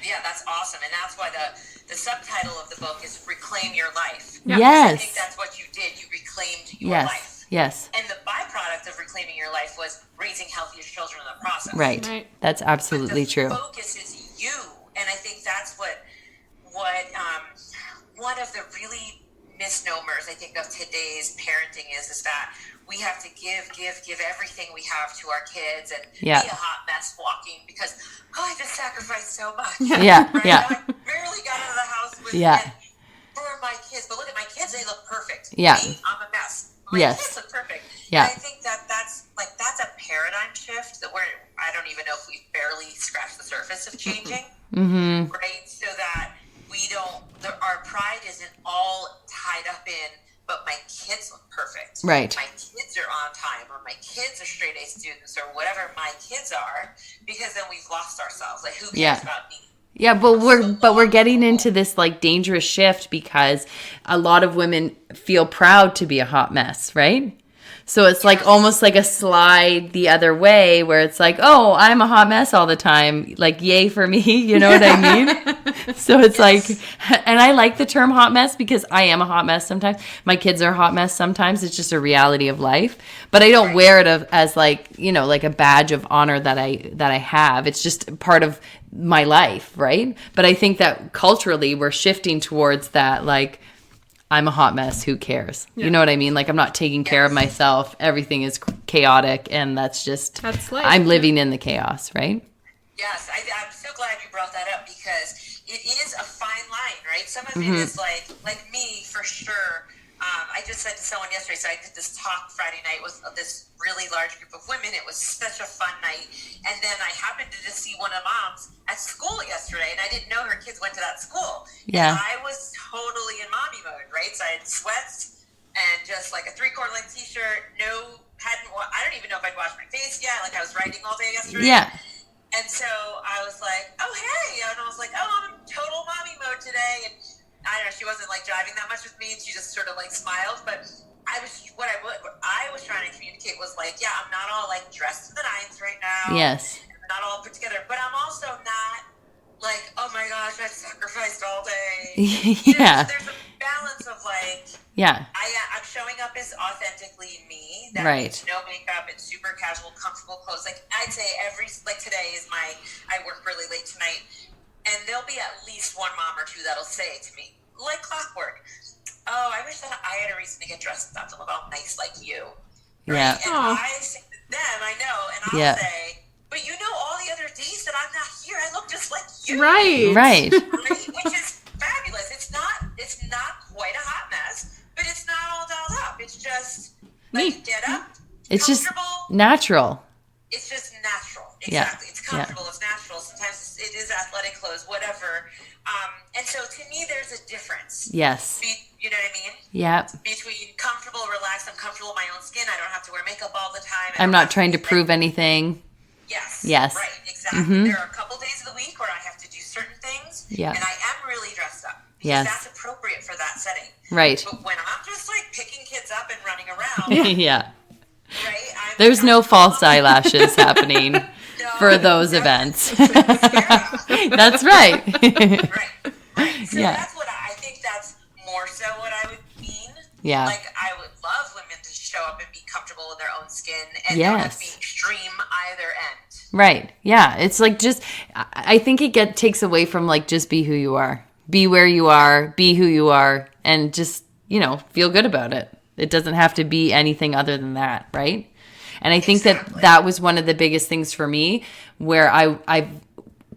Yeah, that's awesome. And that's why the subtitle of the book is Reclaim Your Life. Yeah. Yes. Yes. I think that's what you did. You reclaimed your life. Yes. And the byproduct of reclaiming your life was raising healthier children in the process. Right. That's absolutely true. The focus is you. And I think that's what one of the really misnomers, I think, of today's parenting is that we have to give everything we have to our kids and be a hot mess walking because, I just sacrificed so much. Yeah, right? yeah. I barely got out of the house with for my kids. But look at my kids, they look perfect. Yeah. Me, I'm a mess. My kids look perfect. Yeah. And I think that's a paradigm shift that I don't even know if we've barely scratched the surface of changing. Mm-hmm. Right? So that our pride isn't all tied up in, but my kids look perfect. Right. My kids are on time, or my kids are straight A students, or whatever my kids are, because then we've lost ourselves. Like, who cares about me? Yeah, but we're getting into this like dangerous shift because a lot of women feel proud to be a hot mess, right? So it's like almost like a slide the other way where it's like, oh, I'm a hot mess all the time. Like, yay for me. You know what I mean? So it's like, and I like the term hot mess because I am a hot mess sometimes. My kids are a hot mess sometimes. It's just a reality of life. But I don't wear it as like, like a badge of honor that I have. It's just part of my life, right? But I think that culturally we're shifting towards that, like, I'm a hot mess. Who cares? Yeah. You know what I mean? Like, I'm not taking care of myself. Everything is chaotic. And that's life. I'm living in the chaos, right? Yes. I'm so glad you brought that up because it is a fine line, right? Some of it is like me, for sure. I just said to someone yesterday, so I did this talk Friday night with this really large group of women. It was such a fun night. And then I happened to just see one of moms at school yesterday, and I didn't know her kids went to that school. Yeah. And I was totally in mommy mode, right? So I had sweats and just like a 3/4 length t-shirt. I don't even know if I'd washed my face yet. Like, I was writing all day yesterday. Yeah. And so I was like, oh, hey. And I was like, oh, I'm in total mommy mode today. And I don't know, she wasn't like driving that much with me, and she just sort of like smiled. But what I was trying to communicate was like, yeah, I'm not all like dressed to the nines right now. Yes. I'm not all put together, but I'm also not like, oh my gosh, I've sacrificed all day. Yeah. There's a balance of like, I'm showing up as authentically me. That means no makeup, it's super casual, comfortable clothes. Like, I'd say today is I work really late tonight. And there'll be at least one mom or two that'll say to me, like clockwork, oh, I wish that I had a reason to get dressed up to look all nice like you. Right? Yeah. And I say to them, I know, and I'll say, but all the other days that I'm not here, I look just like you. Right. Which is fabulous. It's not quite a hot mess, but it's not all dolled up. It's just like, get up. It's just natural. It's just natural. Exactly. Yeah. It's comfortable. It's natural. Sometimes it is athletic clothes, whatever. And so to me, there's a difference. Yes. You know what I mean? Between comfortable, relaxed, I'm comfortable in my own skin. I don't have to wear makeup all the time. I'm not trying to prove anything. Yes. Right, exactly. There are a couple days of the week where I have to do certain things, and I am really dressed up. Because that's appropriate for that setting. Right. But when I'm just like picking kids up and running around, right? There's no false eyelashes happening for those events. That's right. Right. So that's what I think. That's more so what I would mean. Yeah. Like I would love women to show up and be comfortable in their own skin and not have to be extreme either end. Right. Yeah. It's like just, I think it takes away from like just be who you are. Be where you are, be who you are, and just, feel good about it. It doesn't have to be anything other than that, right? And I think that was one of the biggest things for me, where I've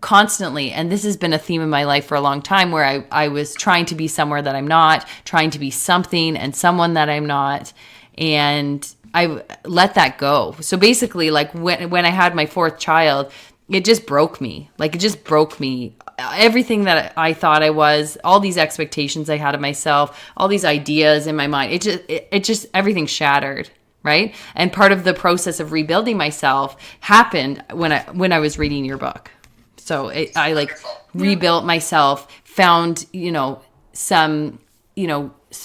constantly, and this has been a theme in my life for a long time, where I was trying to be somewhere that I'm not, trying to be something and someone that I'm not, and I let that go. So basically, like when I had my fourth child, it just broke me. Like it just broke me. Everything that I thought I was, all these expectations I had of myself, all these ideas in my mind, it just everything shattered, right? And part of the process of rebuilding myself happened when I was reading your book. So I like rebuilt myself, found, some,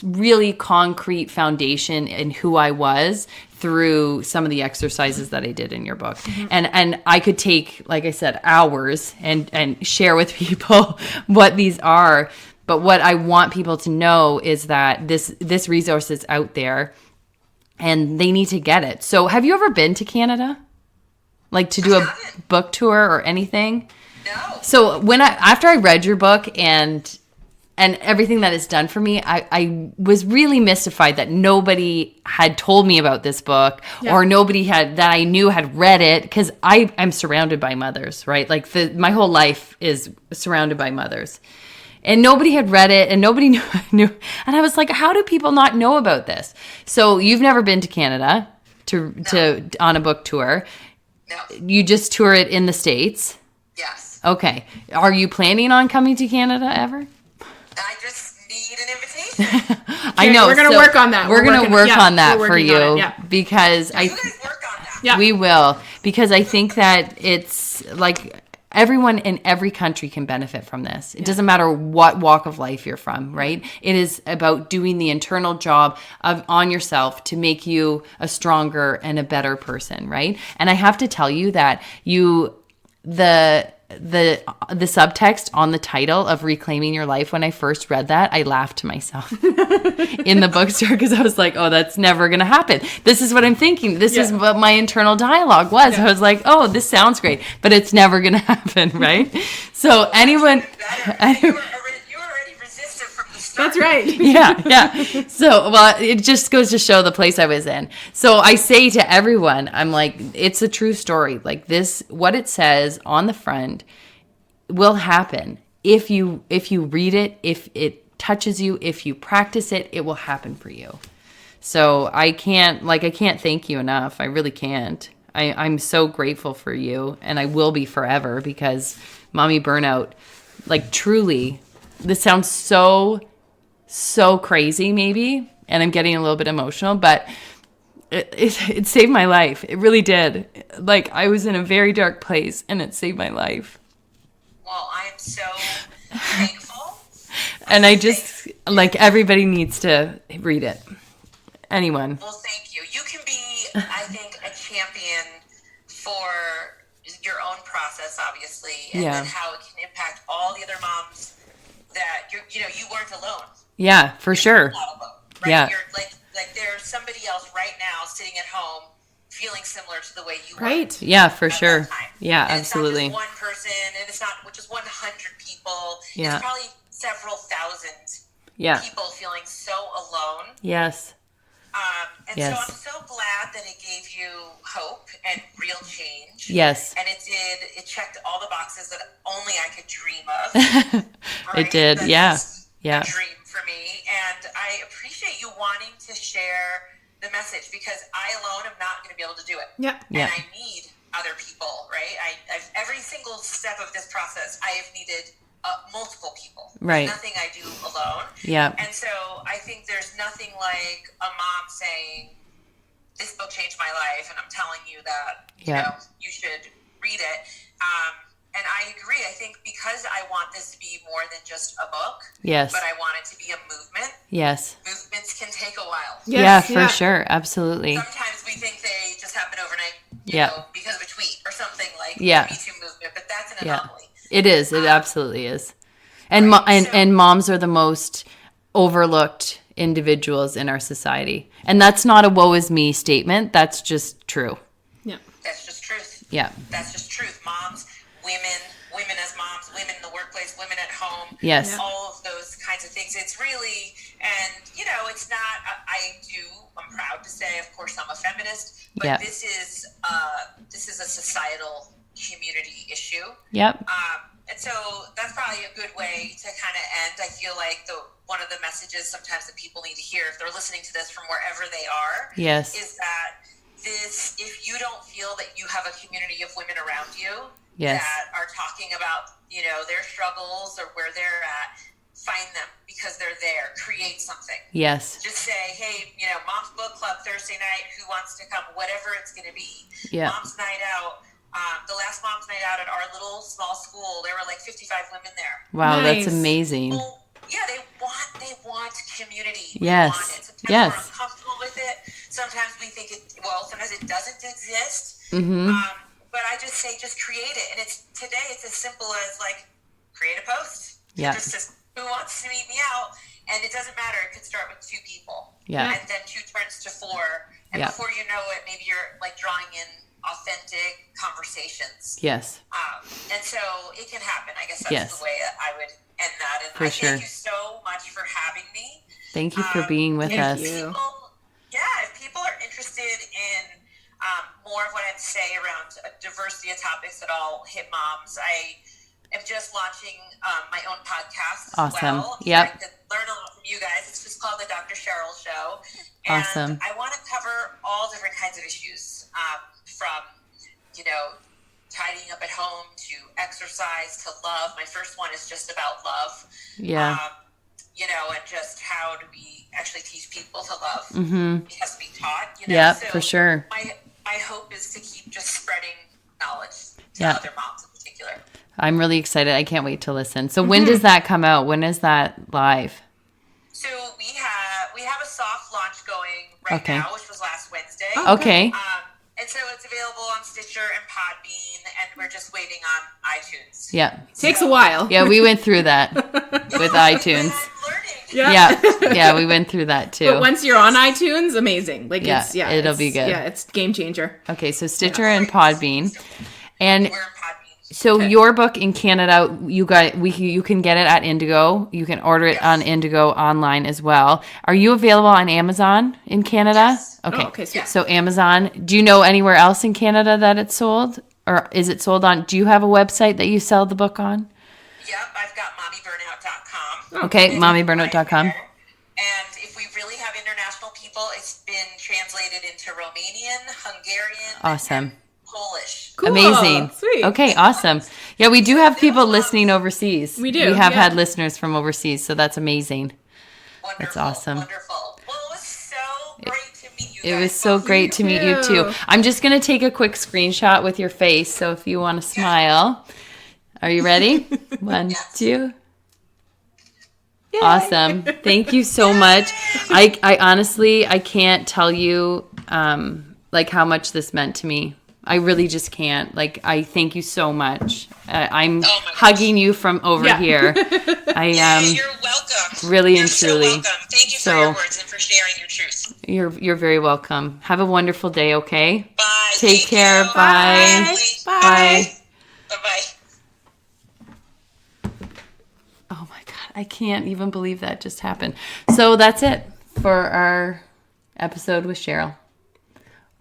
really concrete foundation in who I was through some of the exercises that I did in your book. And I could take, like I said, hours and share with people what these are. But what I want people to know is that this resource is out there and they need to get it. So have you ever been to Canada? Like to do a book tour or anything? No. So after I read your book and everything that it's done for me, I was really mystified that nobody had told me about this book or nobody that I knew had read it, because I'm surrounded by mothers, right? Like my whole life is surrounded by mothers. And nobody had read it and nobody knew. And I was like, how do people not know about this? So you've never been to Canada to on a book tour. No. You just tour it in the States? Yes. Okay. Are you planning on coming to Canada ever? I just need an invitation. I know. We're going to work on that. We're going to work on that for you You because guys work on that. Yeah. we will, because I think that it's like everyone in every country can benefit from this. It doesn't matter what walk of life you're from, right? It is about doing the internal job on yourself to make you a stronger and a better person, right? And I have to tell you that the subtext on the title of Reclaiming Your Life, when I first read that, I laughed to myself in the bookstore because I was like, oh, that's never going to happen. This is what I'm thinking. This is what my internal dialogue was. I was like, oh, this sounds great, but it's never going to happen, right? So anyone... You were already resistant from the start. That's right. Yeah. So, well, it just goes to show the place I was in. So I say to everyone, I'm like, it's a true story. Like this, what it says on the front will happen. If you read it, if it touches you, if you practice it, it will happen for you. So I can't thank you enough. I really can't. I'm so grateful for you, and I will be forever, because Mommy Burnout, like truly, this sounds so crazy maybe, and I'm getting a little bit emotional, but it saved my life. It really did. Like I was in a very dark place and it saved my life. Well, I am so thankful. And I just, like, everybody needs to read it. Anyone. Well, thank you. You can be, I think, a champion for your own process, obviously, and then how it can impact all the other moms that you weren't alone. Yeah, for sure. Not alone, right? Yeah. You're like there's somebody else right now sitting at home feeling similar to the way you were. Right. Yeah, for sure. Yeah, and absolutely. It's not just one person, and it's not just 100 people. Yeah. It's probably several thousand people feeling so alone. Yes. And so I'm so glad that it gave you hope and real change. Yes. And it checked all the boxes that only I could dream of. Right? It did. That's Yeah. a dream for me. And I appreciate you wanting to share the message, because I alone am not going to be able to do it. Yeah. Yeah. And I need other people, right? I've every single step of this process, I have needed multiple people. Right. There's nothing I do alone. Yeah. And so I think there's nothing like a mom saying, this book changed my life, and I'm telling you that, you know, you should read it. And I agree. I think because I want this to be more than just a book, Yes. but I want it to be a movement. Yes. Movements can take a while. Yes, for sure. Absolutely. Sometimes we think they just happen overnight, you know, because of a tweet or something like the Me Too movement, but that's an anomaly. It is. It absolutely is. And and moms are the most overlooked individuals in our society. And that's not a woe is me statement. That's just true. Yeah. That's just truth. Yeah. That's just truth. Moms, women as moms, women in the workplace, women at home. Yes. All of those kinds of things. It's really, and you know, it's not, I'm proud to say, of course, I'm a feminist, but this is a societal community issue. Yep. And so that's probably a good way to kind of end. I feel like one of the messages sometimes that people need to hear if they're listening to this from wherever they are, is that if you don't feel that you have a community of women around you that are talking about, you know, their struggles or where they're at, find them because they're there. Create something. Yes. Just say, hey, you know, Mom's Book Club Thursday night, who wants to come? Whatever it's going to be. Yeah. Mom's Night Out. The last Mom's Night Out at our little small school, there were like 55 women there. Wow, that's amazing. Well, yeah, they want community. Yes. We want it. Sometimes we're uncomfortable with it. Sometimes we think sometimes it doesn't exist. Mm-hmm. But I just say, just create it. And today it's as simple as like, create a post. Yeah. Just says, who wants to meet me out? And it doesn't matter. It could start with 2 people. Yeah. And then 2 turns to 4. And before you know it, maybe you're like drawing in authentic conversations. Yes. And so it can happen. I guess that's the way I would end that. And thank you so much for having me. Thank you for being with us. If people are interested in more of what I have to say around diversity of topics that all hit moms, I am just launching my own podcast as well. Yep. I could learn a lot from you guys. It's just called The Dr. Sheryl Show. And I want to cover all different kinds of issues, from, you know, tidying up at home to exercise to love. My first one is just about love. Yeah. You know, and just how do we actually teach people to love? Mm-hmm. It has to be taught. You know? Yeah, so for sure. My hope is to keep just spreading knowledge to other moms in particular. I'm really excited. I can't wait to listen. So when does that come out? When is that live? So we have a soft launch going right now, which was last Wednesday. Okay. And so it's available on Stitcher and Podbean, and we're just waiting on iTunes. Yeah. Takes a while. Yeah, we went through that with iTunes. Yeah, we went through that too. But once you're on iTunes, amazing. Like it'll be good. Yeah, it's game changer. Okay, so Stitcher and Podbean. And we're in Podbean. so your book in Canada, you can get it at Indigo. You can order it on Indigo online as well. Are you available on Amazon in Canada? Yes. Okay. Okay, sweet. So Amazon. Do you know anywhere else in Canada that it's sold? Or is it sold on, do you have a website that you sell the book on? Yep, I've got mommyburnout.com. Okay, mommyburnout.com. And if we really have international people, it's been translated into Romanian, Hungarian, and Polish. Cool. Amazing. Sweet. Okay, awesome. Yeah, we do have people listening overseas. We do. We have had listeners from overseas, so that's amazing. Wonderful. That's awesome. Wonderful. Well, it was so great to meet you guys. It was so great to meet you too. I'm just going to take a quick screenshot with your face, so if you want to smile. Are you ready? 1, 2. Yay. Awesome. Thank you so much. I honestly, I can't tell you like how much this meant to me. I really just can't. Like, I thank you so much. I'm hugging you from over here. You're welcome. Really You're and truly. So welcome. Thank you for your words and for sharing your truth. You're very welcome. Have a wonderful day, okay? Bye. Take care. You. Bye. Bye. Bye-bye. Oh my God. I can't even believe that just happened. So that's it for our episode with Sheryl.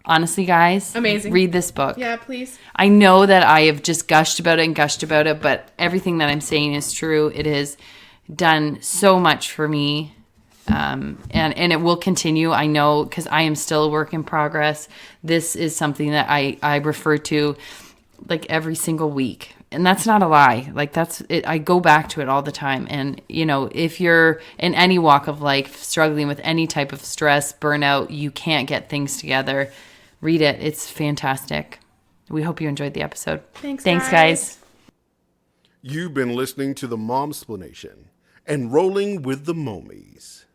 Honestly, guys, amazing. Read this book. Yeah, please. I know that I have just gushed about it, but everything that I'm saying is true. It has done so much for me, and it will continue. I know, because I am still a work in progress. This is something that I refer to like every single week. And that's not a lie. Like that's it. I go back to it all the time. And, you know, if you're in any walk of life, struggling with any type of stress, burnout, you can't get things together, read it. It's fantastic. We hope you enjoyed the episode. Thanks guys. You've been listening to the Momsplanation and Rolling with the Momies.